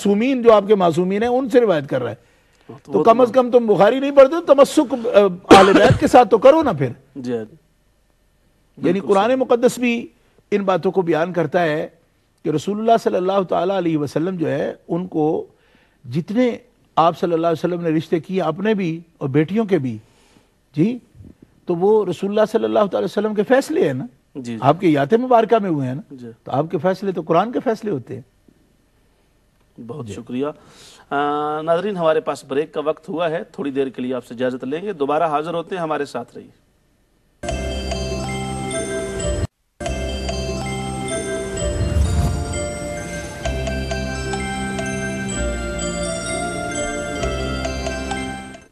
معصومین جو آپ کے معصومین ہیں ان سے روایت کر رہا ہے، تو کم از کم تم بخاری نہیں پڑھتے تو تمسک اہل بیت کے ساتھ تو کرو نا پھر. یعنی قرآن مقدس بھی ان باتوں کو بیان کرتا ہے کہ رسول اللہ صلی اللہ تعالیٰ علیہ وسلم جو ہے ان کو جتنے آپ صلی اللہ علیہ وسلم نے رشتے کیے اپنے بھی اور بیٹیوں کے بھی جی، تو وہ رسول اللہ صلی اللہ تعالی وسلم کے فیصلے ہیں نا، آپ کے یات مبارکہ میں ہوئے ہیں نا، تو آپ کے فیصلے تو قرآن کے فیصلے ہوتے ہیں. بہت شکریہ. ناظرین ہمارے پاس بریک کا وقت ہوا ہے، تھوڑی دیر کے لیے آپ سے اجازت لیں گے، دوبارہ حاضر ہوتے ہیں، ہمارے ساتھ رہیے.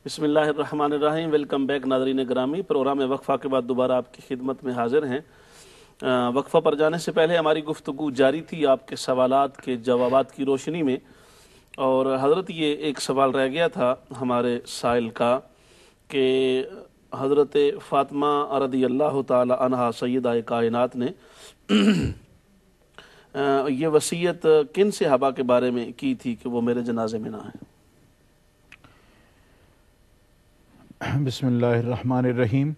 بسم اللہ الرحمن الرحیم. ویلکم بیک ناظرین گرامی. پروگرام وقفہ کے بعد دوبارہ آپ کی خدمت میں حاضر ہیں. وقفہ پر جانے سے پہلے ہماری گفتگو جاری تھی آپ کے سوالات کے جوابات کی روشنی میں، اور حضرت یہ ایک سوال رہ گیا تھا ہمارے سائل کا کہ حضرت فاطمہ رضی اللہ تعالی عنہا سیدہ کائنات نے یہ وصیت کن صحابہ کے بارے میں کی تھی کہ وہ میرے جنازے میں نہ آئیں؟ بسم اللہ الرحمن الرحیم.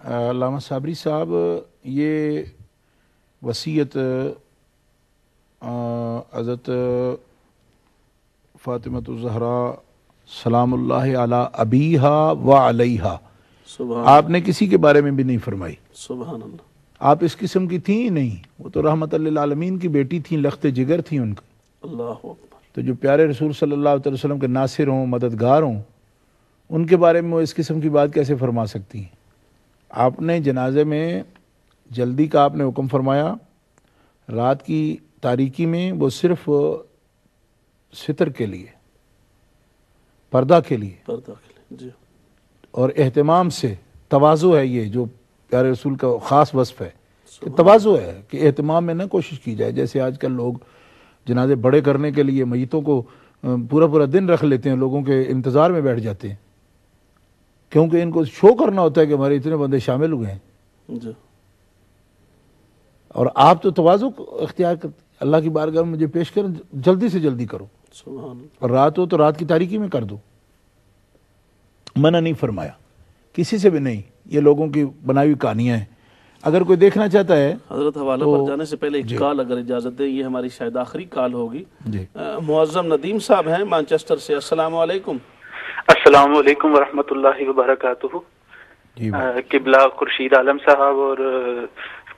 علامہ صابری صاحب یہ وصیت حضرت فاطمۃ الزہراء سلام اللہ علی ابیہا و علیہا آپ نے کسی کے بارے میں بھی نہیں فرمائی. سبحان اللہ. آپ اس قسم کی تھیں ہی نہیں، وہ تو رحمت للعالمین کی بیٹی تھیں، لخت جگر تھیں ان کا. اللہ اکبر. تو جو پیارے رسول صلی اللہ علیہ وسلم کے ناصر ہوں، مددگار ہوں، ان کے بارے میں وہ اس قسم کی بات کیسے فرما سکتی ہیں؟ آپ نے جنازے میں جلدی کا آپ نے حکم فرمایا، رات کی تاریکی میں وہ صرف ستر کے لیے، پردہ کے لیے جی، اور اہتمام سے. تواضع ہے یہ جو پیارے رسول کا خاص وصف ہے کہ تواضع ہے کہ اہتمام میں نہ کوشش کی جائے. جیسے آج کل لوگ جنازے بڑے کرنے کے لیے میتوں کو پورا پورا دن رکھ لیتے ہیں، لوگوں کے انتظار میں بیٹھ جاتے ہیں، کیونکہ ان کو شو کرنا ہوتا ہے کہ ہمارے اتنے بندے شامل ہوئے ہیں جی. اور آپ تو تواضع اختیار کرتے، اللہ کی بارگاہ میں مجھے پیش کریں، جلدی سے جلدی کرو. سبحان اللہ. اور رات ہو تو رات کی تاریکی میں کر دو. منع نہیں فرمایا کسی سے بھی نہیں. یہ لوگوں کی بنائی ہوئی کہانیاں ہیں. اگر کوئی دیکھنا چاہتا ہے حضرت حوالہ پر جانے سے پہلے ایک کال اگر اجازت دیں، یہ ہماری شاید آخری کال ہوگی. معظم ندیم صاحب ہیں مانچسٹر سے. السلام علیکم. السلام علیکم ورحمۃ اللہ وبرکاتہ. قبلہ خورشید عالم صاحب اور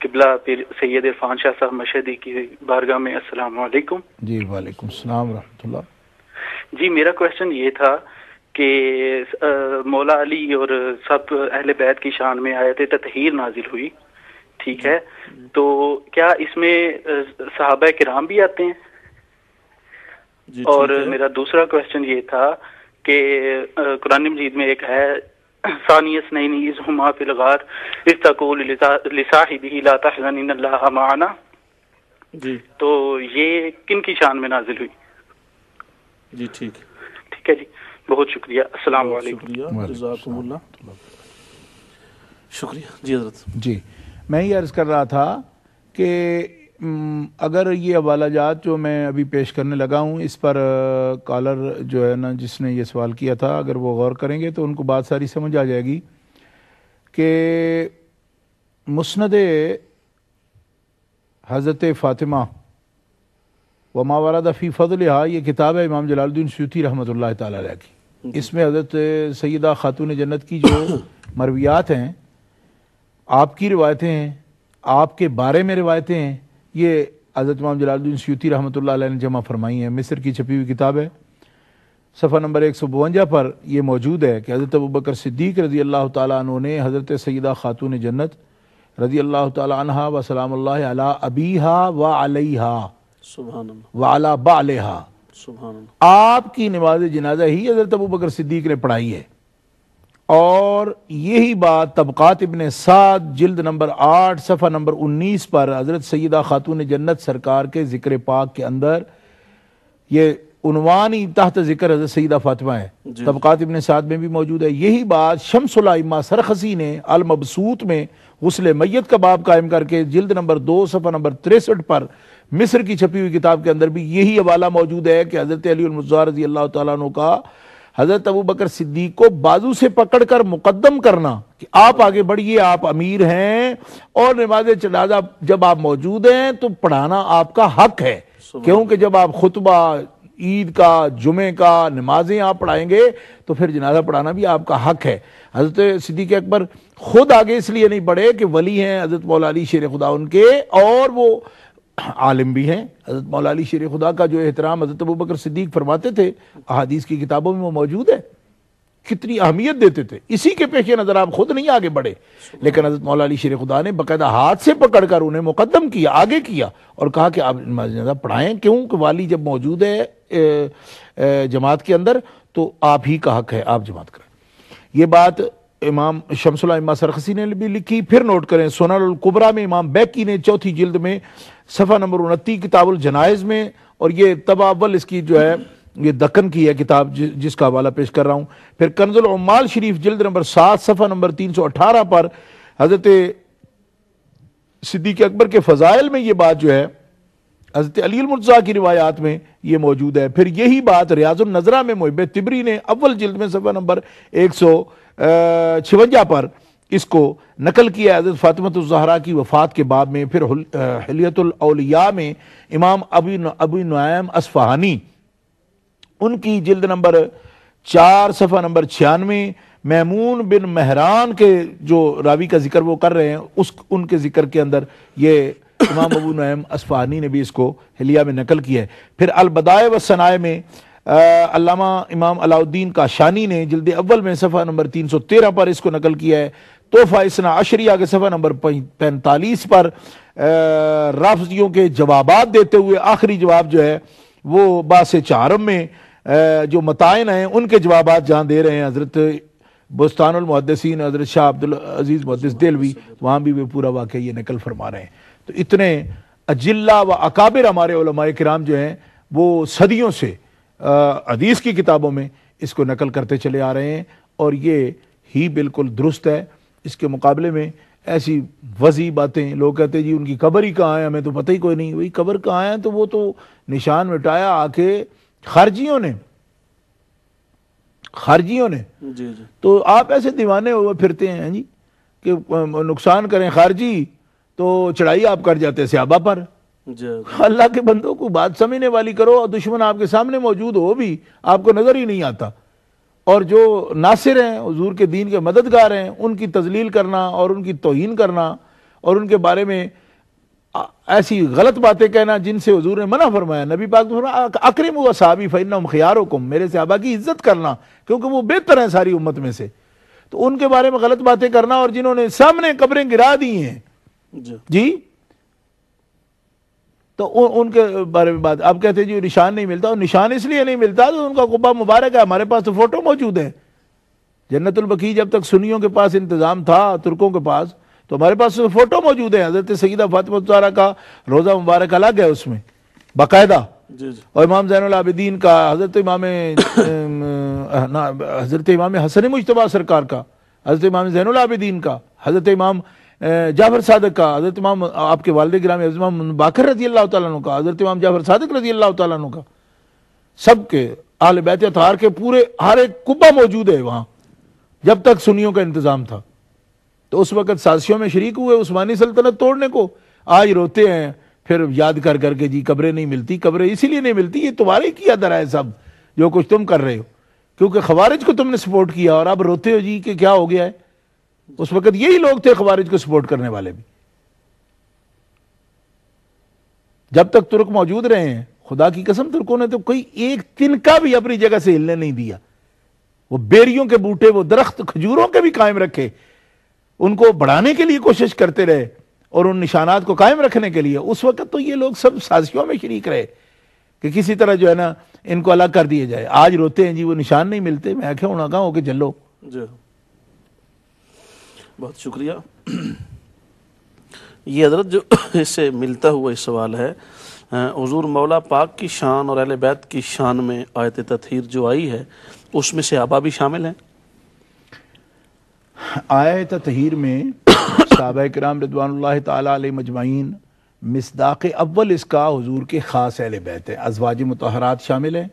قبلہ پیر سید عرفان شاہ صاحب مشہدی کی بارگاہ میں السلام علیکم. جی وعلیکم السلام ورحمۃ اللہ. جی میرا کویشچن یہ تھا کہ مولا علی اور سب اہل بیت کی شان میں آیت تطہیر نازل ہوئی، ٹھیک ہے، تو کیا اس میں صحابہ کرام بھی آتے ہیں؟ اور میرا دوسرا کویشچن یہ تھا کہ قرآن مجید میں ایک ہے ثانی اثنین اذ ہما فی الغار اذ تقول لصاحبہ لا تحزن ان اللہ معنا، جی تو یہ کن کی شان میں نازل ہوئی؟ جی ٹھیک ہے جی، بہت شکریہ. السلام علیکم. شکریہ، جزاکم اللہ. شکریہ. جی حضرت. جی میں یہ عرض کر رہا تھا کہ اگر یہ حوالہ جات جو میں ابھی پیش کرنے لگا ہوں اس پر کالر جو ہے نا جس نے یہ سوال کیا تھا، اگر وہ غور کریں گے تو ان کو بات ساری سمجھ آ جائے گی کہ مسند حضرت فاطمہ وما ورد فی فضلہا یہ کتاب ہے امام جلال الدین سیوطی رحمۃ اللہ تعالی علیہ کی. اس میں حضرت سیدہ خاتون جنت کی جو مرویات ہیں، آپ کی روایتیں ہیں، آپ کے بارے میں روایتیں ہیں، یہ حضرت امام جلال الدین سیوطی رحمۃ اللہ علیہ نے جمع فرمائی ہیں. مصر کی چھپی ہوئی کتاب ہے، صفحہ نمبر 152 پر یہ موجود ہے کہ حضرت ابوبکر صدیق رضی اللہ تعالیٰ عنہ نے حضرت سیدہ خاتون جنت رضی اللہ تعالیٰ عنہا و سلام اللہ علی ابیہا و علیہا سبحان اللہ وعلی بعلہا، سبحان اللہ، آپ کی نماز جنازہ ہی حضرت ابوبکر صدیق نے پڑھائی ہے. اور یہی بات طبقات ابن سعد جلد نمبر 8 صفحہ نمبر 19 پر حضرت سیدہ خاتون جنت سرکار کے ذکر پاک کے اندر یہ عنوان ہی تحت ذکر حضرت سیدہ فاطمہ ہے، طبقات ابن سعد میں بھی موجود ہے۔ یہی بات شمس الائمہ سرخسی نے المبسوط میں غسل میت کا باب قائم کر کے جلد نمبر 2 صفحہ نمبر 63 پر مصر کی چھپی ہوئی کتاب کے اندر بھی یہی حوالہ موجود ہے کہ حضرت علی المرتضیٰ رضی اللہ تعالیٰ عنہ کا حضرت ابوبکر صدیق کو بازو سے پکڑ کر مقدم کرنا کہ آپ آگے بڑھیے، آپ امیر ہیں، اور نماز جنازہ جب آپ موجود ہیں تو پڑھانا آپ کا حق ہے، کیونکہ جب آپ خطبہ عید کا، جمعے کا، نمازیں آپ پڑھائیں گے تو پھر جنازہ پڑھانا بھی آپ کا حق ہے۔ حضرت صدیق اکبر خود آگے اس لیے نہیں بڑھے کہ ولی ہیں حضرت مولا علی شیر خدا ان کے، اور وہ عالم بھی ہیں۔ حضرت مولا علی شیر خدا کا جو احترام حضرت ابوبکر صدیق فرماتے تھے، احادیث کی کتابوں میں وہ موجود ہے، کتنی اہمیت دیتے تھے، اسی کے پیش نظر آپ خود نہیں آگے بڑھے، لیکن حضرت مولا علی شیر خدا نے باقاعدہ ہاتھ سے پکڑ کر انہیں مقدم کیا، آگے کیا، اور کہا کہ آپ نماز جنازہ پڑھائیں، کیوں کہ والی جب موجود ہے جماعت کے اندر تو آپ ہی کا حق ہے، آپ جماعت کریں۔ یہ بات امام شمس الائمہ سرخسی نے بھی لکھی۔ پھر نوٹ کریں سنن الکبریٰ میں امام بیکی نے 4 جلد میں صفحہ نمبر 29 کتاب الجنائز میں، اور یہ طبع اول اس کی جو ہے یہ دکن کی ہے کتاب جس کا حوالہ پیش کر رہا ہوں۔ پھر کنز العمال شریف جلد نمبر 7 صفحہ نمبر 318 پر حضرت صدیق اکبر کے فضائل میں یہ بات جو ہے حضرت علی المرتضیٰ کی روایات میں یہ موجود ہے۔ پھر یہی بات ریاض النظرہ میں محب طبری نے اول جلد میں صفحہ نمبر 156 پر اس کو نقل کیا ہے حضرت فاطمہ الزہرا کی وفات کے باب میں۔ پھر حلیۃ الاولیاء میں امام ابو نعیم اصفہانی ان کی جلد نمبر 4 صفحہ نمبر 96 میمون بن مہران کے جو راوی کا ذکر وہ کر رہے ہیں، ان کے ذکر کے اندر یہ امام ابو نعیم اصفہانی نے بھی اس کو حلیہ میں نقل کیا ہے۔ پھر البدائع والثناء میں علامہ امام علاء الدین کاشانی نے جلد اول میں صفحہ نمبر 313 پر اس کو نقل کیا ہے۔ تحفہ اثنا عشریہ کے صفحہ نمبر 45 پر رافضیوں کے جوابات دیتے ہوئے آخری جواب جو ہے وہ باس چہارم میں جو متائن ہیں ان کے جوابات جہاں دے رہے ہیں حضرت بستان المحدثین حضرت شاہ عبدالعزیز محدث دہلوی، وہاں بھی وہ پورا واقعہ یہ نقل فرما رہے ہیں۔ تو اتنے اجلہ و اکابر ہمارے علماء کرام جو ہیں وہ صدیوں سے حدیث کی کتابوں میں اس کو نقل کرتے چلے آ رہے ہیں، اور یہ ہی بالکل درست ہے۔ اس کے مقابلے میں ایسی وضعی باتیں لوگ کہتے ہیں جی ان کی قبر ہی کہاں ہے، ہمیں تو پتہ ہی کوئی نہیں، وہی قبر کہاں ہے، تو وہ تو نشان مٹایا آ کے خارجیوں نے جی جی۔ تو آپ ایسے دیوانے ہوئے پھرتے ہیں جی کہ نقصان کریں خارجی تو چڑھائی آپ کر جاتے ہیں صحابہ پر۔ اللہ کے بندوں کو بات سمجھنے والی کرو، اور دشمن آپ کے سامنے موجود ہو بھی آپ کو نظر ہی نہیں آتا، اور جو ناصر ہیں حضور کے دین کے مددگار ہیں ان کی تذلیل کرنا اور ان کی توہین کرنا اور ان کے بارے میں ایسی غلط باتیں کہنا جن سے حضور نے منع فرمایا۔ نبی پاک نے فرمایا اکرموا اصحابی فانہم خیارکم، میرے صحابہ کی عزت کرنا کیونکہ وہ بہتر ہیں ساری امت میں سے، تو ان کے بارے میں غلط باتیں کرنا، اور جنہوں نے سامنے قبریں گرا دی ہیں جی تو ان کے بارے میں بات۔ آپ کہتے ہیں جی نشان نہیں ملتا، اور نشان اس لیے نہیں ملتا تو ان کا قبہ مبارک ہے، ہمارے پاس تو فوٹو موجود ہے۔ جنت البقیع جب تک سنیوں کے پاس انتظام تھا، ترکوں کے پاس، تو ہمارے پاس فوٹو موجود ہے۔ حضرت سیدہ فاطمہ الزہرا کا روضہ مبارک الگ ہے اس میں باقاعدہ، اور امام زین العابدین کا، حضرت امام حسن مجتبیٰ سرکار کا، حضرت امام زین العابدین کا، حضرت امام جعفر صادق کا، حضرت امام آپ کے والد گرامی حضرت امام باقر رضی اللہ تعالیٰ عنہ کا، حضرت امام جعفر صادق رضی اللہ تعالیٰ عنہ کا، سب کے اہل بیت اطہار کے پورے ہر ایک قبہ موجود ہے وہاں جب تک سنیوں کا انتظام تھا۔ تو اس وقت سازشوں میں شریک ہوئے عثمانی سلطنت توڑنے کو، آج روتے ہیں پھر یاد کر کر کے جی قبریں نہیں ملتی، قبریں اسی لیے نہیں ملتی یہ تمہارے کیا درا ہے سب جو کچھ تم کر رہے ہو، کیونکہ خوارج کو تم نے سپورٹ کیا اور اب روتے ہو جی کہ کیا ہو گیا ہے۔ اس وقت یہی لوگ تھے خوارج کو سپورٹ کرنے والے بھی، جب تک ترک موجود رہے ہیں خدا کی قسم ترکوں نے تو کوئی ایک تنکا بھی اپنی جگہ سے ہلنے نہیں دیا۔ وہ بیریوں کے بوٹے، وہ درخت کھجوروں کے بھی قائم رکھے، ان کو بڑھانے کے لیے کوشش کرتے رہے اور ان نشانات کو قائم رکھنے کے لیے۔ اس وقت تو یہ لوگ سب سازشوں میں شریک رہے کہ کسی طرح جو ہے نا ان کو الگ کر دیا جائے۔ آج روتے ہیں جی وہ نشان نہیں ملتے، میں آنکھیں ہونا کہاں ہو کے چلو۔ جی بہت شکریہ۔ یہ حضرت جو اس سے ملتا ہوا اس سوال ہے حضور مولا پاک کی شان اور اہل بیت کی شان میں آیت تطہیر جو آئی ہے اس میں صحابہ بھی شامل ہیں؟ آیت تطہیر میں صحابہ کرام رضوان اللہ تعالیٰ علیہ مجمعین مصداق اول اس کا حضور کے خاص اہل بیت ہیں. ازواج مطہرات شامل ہیں،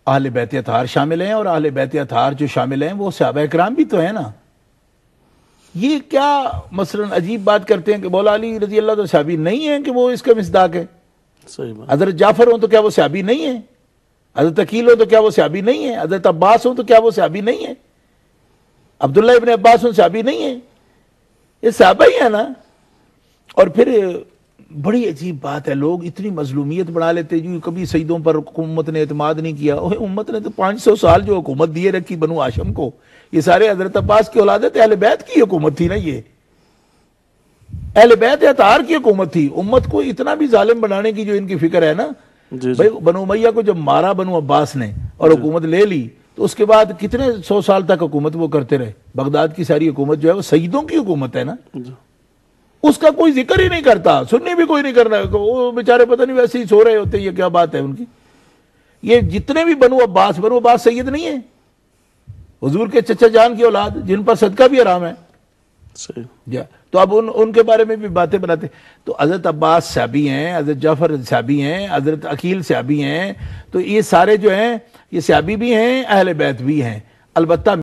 اہل بیت اطہار شامل ہیں، اور اہل بیت اطہار جو شامل ہیں وہ صحابہ کرام بھی تو ہیں نا. یہ کیا مثلا عجیب بات کرتے ہیں کہ مولا علی رضی اللہ تو صحابی نہیں ہیں کہ وہ اس کا مصداق ہے؟ صحیح بات. حضرت جعفر ہوں تو کیا وہ صحابی نہیں ہیں؟ حضرت عقیل ہوں تو کیا وہ صحابی نہیں ہیں؟ حضرت عباس ہوں تو کیا وہ صحابی نہیں ہیں؟ عبداللہ ابن عباس ہوں صحابی نہیں ہیں؟ یہ صحابہ ہی ہے نا. اور پھر بڑی عجیب بات ہے، لوگ اتنی مظلومیت بنا لیتے ہیں جو کبھی سیدوں پر امت نے اعتماد نہیں کیا. امت نے تو 500 سال جو حکومت دیے رکھی بنو ہاشم کو، یہ سارے حضرت عباس کی اولاد تھے، اہل بیت کی حکومت تھی نا. یہ اہل بیت اطہار کی حکومت تھی. امت کو اتنا بھی ظالم بنانے کی جو ان کی فکر ہے نا، بھائی بنو امیہ کو جب مارا بنو عباس نے اور حکومت لے لی تو اس کے بعد کتنے 100 سال تک حکومت وہ کرتے رہے. بغداد کی ساری حکومت جو ہے وہ سیدوں کی حکومت ہے نا. اس کا کوئی ذکر ہی نہیں کرتا، سننی بھی کوئی نہیں کرنا. وہ بیچارے پتہ نہیں ویسے ہی سو رہے ہوتے. یہ کیا بات ہے ان کی؟ یہ جتنے بھی بنو عباس سید نہیں ہے، حضور کے چچا جان کی اولاد جن پر صدقہ بھی حرام ہے. تو اب ان کے بارے میں بھی باتیں بناتے. تو حضرت عباس صحابی ہیں، حضرت جعفر صحابی ہیں، حضرت عقیل صحابی ہیں. تو یہ سارے جو ہیں یہ صحابی بھی ہیں، اہل بیت بھی ہیں. البتہ